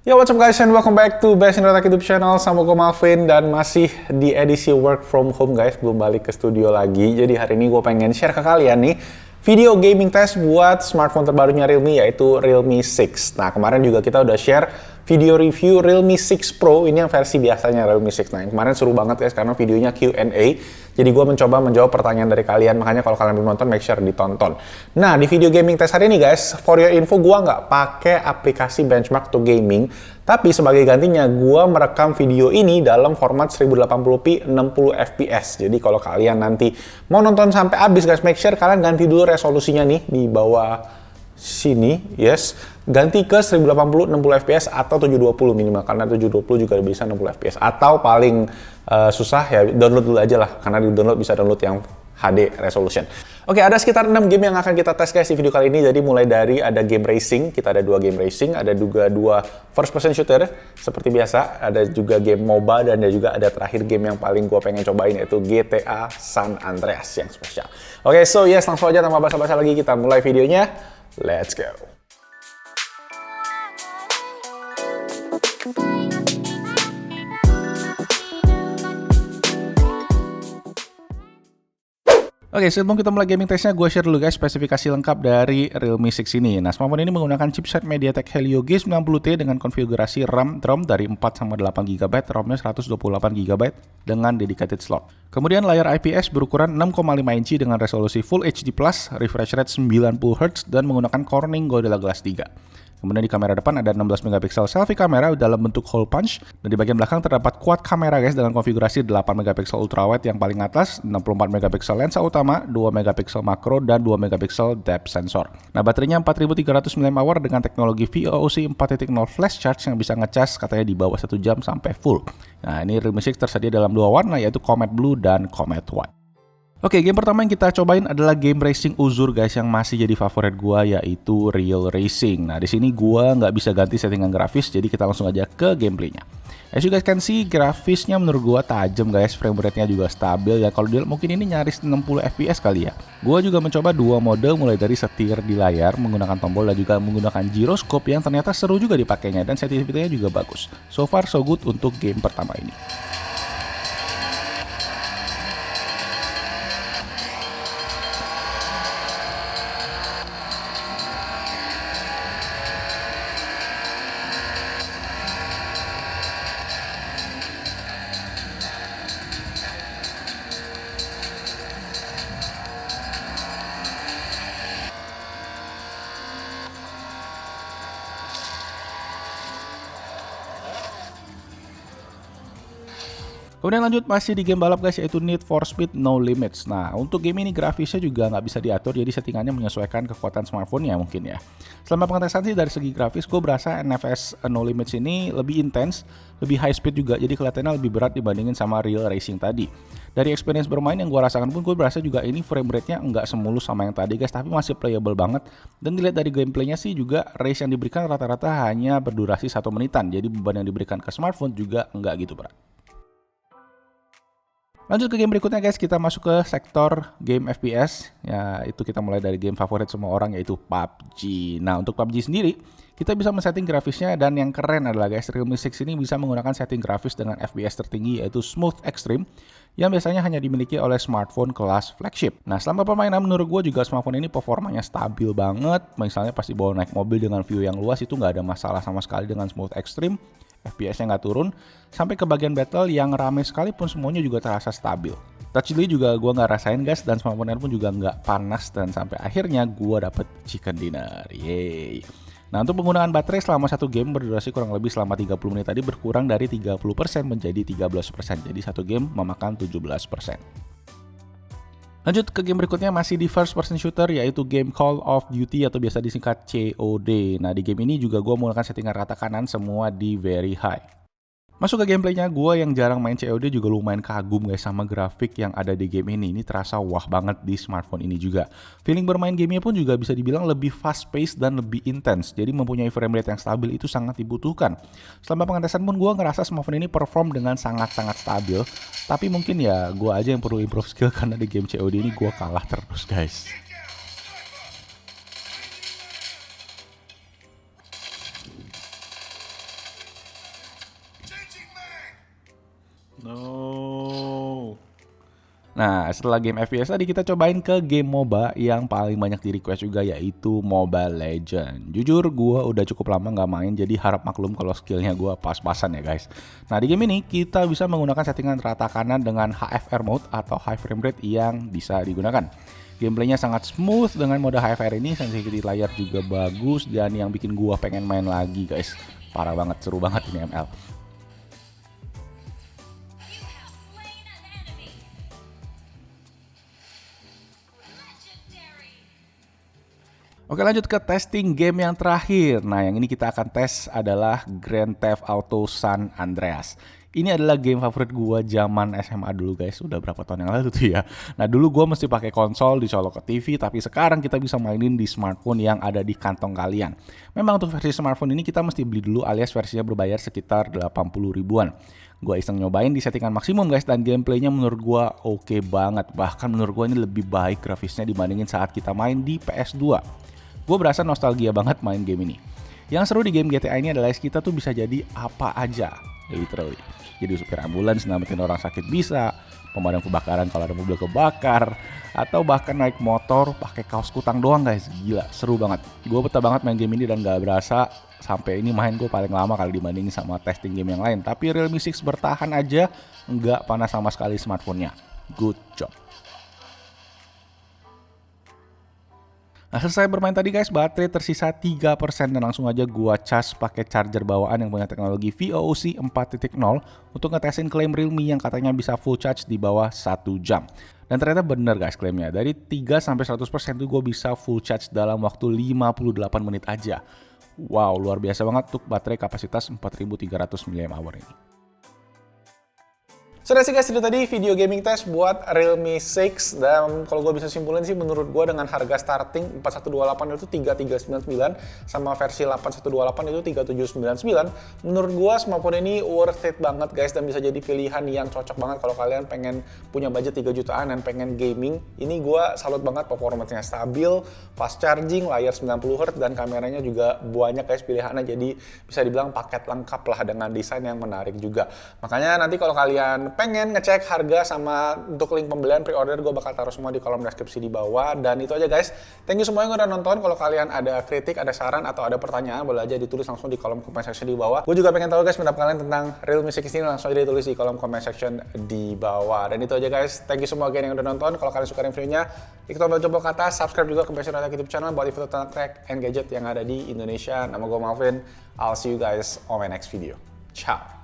Yo, what's up guys and welcome back to Best in Rotak YouTube channel. Sama gue Malvin dan masih di edisi work from home guys. Belum balik ke studio lagi. Jadi hari ini gue pengen share ke kalian nih video gaming test buat smartphone terbarunya Realme, yaitu Realme 6. Nah, kemarin juga kita udah share video review Realme 6 Pro. Ini yang versi biasanya Realme 6. Nah, kemarin seru banget guys karena videonya Q&A. Jadi gue mencoba menjawab pertanyaan dari kalian. Makanya kalau kalian belum nonton, make sure ditonton. Nah, di video gaming test hari ini guys, for your info, gue nggak pakai aplikasi benchmark to gaming. Tapi sebagai gantinya, gue merekam video ini dalam format 1080p 60 fps. Jadi kalau kalian nanti mau nonton sampai habis guys, make sure kalian ganti dulu resolusinya nih di bawah sini, yes. Ganti ke 1080 60 fps atau 720 minimal, karena 720 juga bisa 60 fps. Atau paling susah ya download dulu aja lah, karena di download bisa download yang HD resolution. Oke, ada sekitar 6 game yang akan kita tes guys di video kali ini. Jadi mulai dari ada game racing, kita ada 2 game racing, ada juga 2 first person shooter seperti biasa, ada juga game MOBA, dan ada juga ada terakhir game yang paling gue pengen cobain, yaitu GTA San Andreas yang spesial. Oke, so yes, langsung aja tanpa basa-basa lagi kita mulai videonya. Let's go. Oke, sebelum kita mulai gaming testnya, gue share dulu guys spesifikasi lengkap dari Realme 6 ini. Nah, smartphone ini menggunakan chipset MediaTek Helio G90T dengan konfigurasi RAM dari 4/8 GB, ROM-nya 128 GB dengan dedicated slot. Kemudian layar IPS berukuran 6,5 inci dengan resolusi Full HD+, refresh rate 90 Hz, dan menggunakan Corning Gorilla Glass 3. Kemudian di kamera depan ada 16 megapiksel selfie kamera dalam bentuk hole punch, dan di bagian belakang terdapat quad kamera guys dengan konfigurasi 8 megapiksel ultrawide yang paling atas, 64 megapiksel lensa utama, 2 megapiksel makro, dan 2 megapiksel depth sensor. Nah, baterainya 4300 mAh dengan teknologi VOC 4.0 flash charge yang bisa ngecas katanya di bawah 1 jam sampai full. Nah, ini Realme 6 tersedia dalam 2 warna, yaitu Comet Blue dan Comet White. Oke, game pertama yang kita cobain adalah game racing Uzur guys, yang masih jadi favorit gua, yaitu Real Racing. Nah, di sini gua nggak bisa ganti settingan grafis, jadi kita langsung aja ke gameplaynya. As you guys can see, grafisnya menurut gua tajam guys, frame rate-nya juga stabil, dan kalau dilihat mungkin ini nyaris 60 fps kali ya. Gua juga mencoba 2 mode, mulai dari setir di layar menggunakan tombol dan juga menggunakan gyroscope yang ternyata seru juga dipakainya, dan sensitivitasnya juga bagus. So far so good untuk game pertama ini. Kemudian lanjut masih di game balap guys, yaitu Need for Speed No Limits. Nah, untuk game ini grafisnya juga nggak bisa diatur, jadi settingannya menyesuaikan kekuatan smartphone-nya mungkin ya. Selama pengetesan sih dari segi grafis, gue berasa NFS No Limits ini lebih intens, lebih high speed juga, jadi kelihatannya lebih berat dibandingin sama Real Racing tadi. Dari experience bermain yang gue rasakan pun, gue berasa juga ini frame rate-nya nggak semulus sama yang tadi guys, tapi masih playable banget. Dan dilihat dari gameplaynya sih juga race yang diberikan rata-rata hanya berdurasi 1 menitan, jadi beban yang diberikan ke smartphone juga nggak gitu berat. Lanjut ke game berikutnya guys, kita masuk ke sektor game FPS. Ya, itu kita mulai dari game favorit semua orang, yaitu PUBG. Nah, untuk PUBG sendiri, kita bisa men-setting grafisnya, dan yang keren adalah guys, Realme 6 ini bisa menggunakan setting grafis dengan FPS tertinggi, yaitu Smooth Extreme, yang biasanya hanya dimiliki oleh smartphone kelas flagship. Nah, selama permainan menurut gue juga smartphone ini performanya stabil banget. Misalnya pas dibawa naik mobil dengan view yang luas, itu nggak ada masalah sama sekali dengan Smooth Extreme. FPS-nya nggak turun, sampai ke bagian battle yang rame sekalipun semuanya juga terasa stabil. Touch delay juga gue nggak rasain guys, dan smartphone pun juga nggak panas, dan sampai akhirnya gue dapet chicken dinner, yeay. Nah, untuk penggunaan baterai selama satu game berdurasi kurang lebih selama 30 menit tadi berkurang dari 30% menjadi 13%, jadi satu game memakan 17%. Lanjut ke game berikutnya masih di first person shooter, yaitu game Call of Duty atau biasa disingkat COD. Nah, di game ini juga gue menggunakan settingan rata kanan semua di very high. Masuk ke gameplaynya, gue yang jarang main COD juga lumayan kagum guys sama grafik yang ada di game ini. Ini terasa wah banget di smartphone ini juga. Feeling bermain gamenya pun juga bisa dibilang lebih fast pace dan lebih intens. Jadi mempunyai frame rate yang stabil itu sangat dibutuhkan. Selama pengetesan pun gue ngerasa smartphone ini perform dengan sangat-sangat stabil. Tapi mungkin ya gue aja yang perlu improve skill, karena di game COD ini gue kalah terus guys. Nah, setelah game FPS tadi kita cobain ke game MOBA yang paling banyak di request juga, yaitu Mobile Legend. Jujur gue udah cukup lama nggak main, jadi harap maklum kalau skillnya gue pas-pasan ya guys. Nah, di game ini kita bisa menggunakan settingan rata kanan dengan HFR mode atau high frame rate yang bisa digunakan. Gameplaynya sangat smooth dengan mode HFR ini, sensitivity layar juga bagus, dan yang bikin gua pengen main lagi guys. Parah banget, seru banget ini ML. Oke, lanjut ke testing game yang terakhir. Nah, yang ini kita akan tes adalah Grand Theft Auto San Andreas. Ini adalah game favorit gua zaman SMA dulu guys. Udah berapa tahun yang lalu tuh ya. Nah, dulu gua mesti pakai konsol dicolok ke TV, tapi sekarang kita bisa mainin di smartphone yang ada di kantong kalian. Memang untuk versi smartphone ini kita mesti beli dulu, alias versinya berbayar sekitar 80 ribuan. Gua iseng nyobain di settingan maksimum guys, dan gameplaynya menurut gua oke banget. Bahkan menurut gua ini lebih baik grafisnya dibandingin saat kita main di PS2. Gue berasa nostalgia banget main game ini. Yang seru di game GTA ini adalah kita tuh bisa jadi apa aja, literally. Jadi supir ambulans, nyelamatin orang sakit bisa, pemadam kebakaran kalau ada mobil kebakar, atau bahkan naik motor pakai kaos kutang doang guys. Gila, seru banget. Gue betah banget main game ini dan gak berasa sampai ini main gue paling lama kali dibandingin sama testing game yang lain. Tapi Realme 6 bertahan aja, nggak panas sama sekali smartphone-nya. Good job. Nah, selesai bermain tadi guys, baterai tersisa 3% dan langsung aja gua cas pakai charger bawaan yang punya teknologi VOC 4.0 untuk ngetesin klaim Realme yang katanya bisa full charge di bawah 1 jam. Dan ternyata bener guys klaimnya, dari 3-100% tuh gue bisa full charge dalam waktu 58 menit aja. Wow, luar biasa banget untuk baterai kapasitas 4300 mAh ini. Sudah sih guys, itu tadi video gaming test buat Realme 6. Dan kalau gue bisa simpulin sih, menurut gue dengan harga starting 4128 itu 3399 sama versi 8128 itu 3799. Menurut gue smartphone ini worth it banget guys, dan bisa jadi pilihan yang cocok banget kalau kalian pengen punya budget 3 jutaan dan pengen gaming. Ini gue salut banget, performanya stabil, fast charging, layar 90Hz, dan kameranya juga banyak guys pilihannya. Jadi bisa dibilang paket lengkap lah dengan desain yang menarik juga. Makanya nanti kalau kalian pengen ngecek harga sama untuk link pembelian pre-order, gue bakal taruh semua di kolom deskripsi di bawah. Dan itu aja guys, thank you semua yang udah nonton. Kalau kalian ada kritik, ada saran, atau ada pertanyaan, boleh aja ditulis langsung di kolom comment section di bawah. Gue juga pengen tahu guys pendapat kalian tentang Realme 6 ini, langsung aja ditulis di kolom comment section di bawah. Dan itu aja guys, thank you semua yang udah nonton. Kalau kalian suka videonya, klik tombol jempol ke atas, subscribe juga ke Passion YouTube channel buat info tentang tech and gadget yang ada di Indonesia. Nama gue Malvin, I'll see you guys on my next video. Ciao!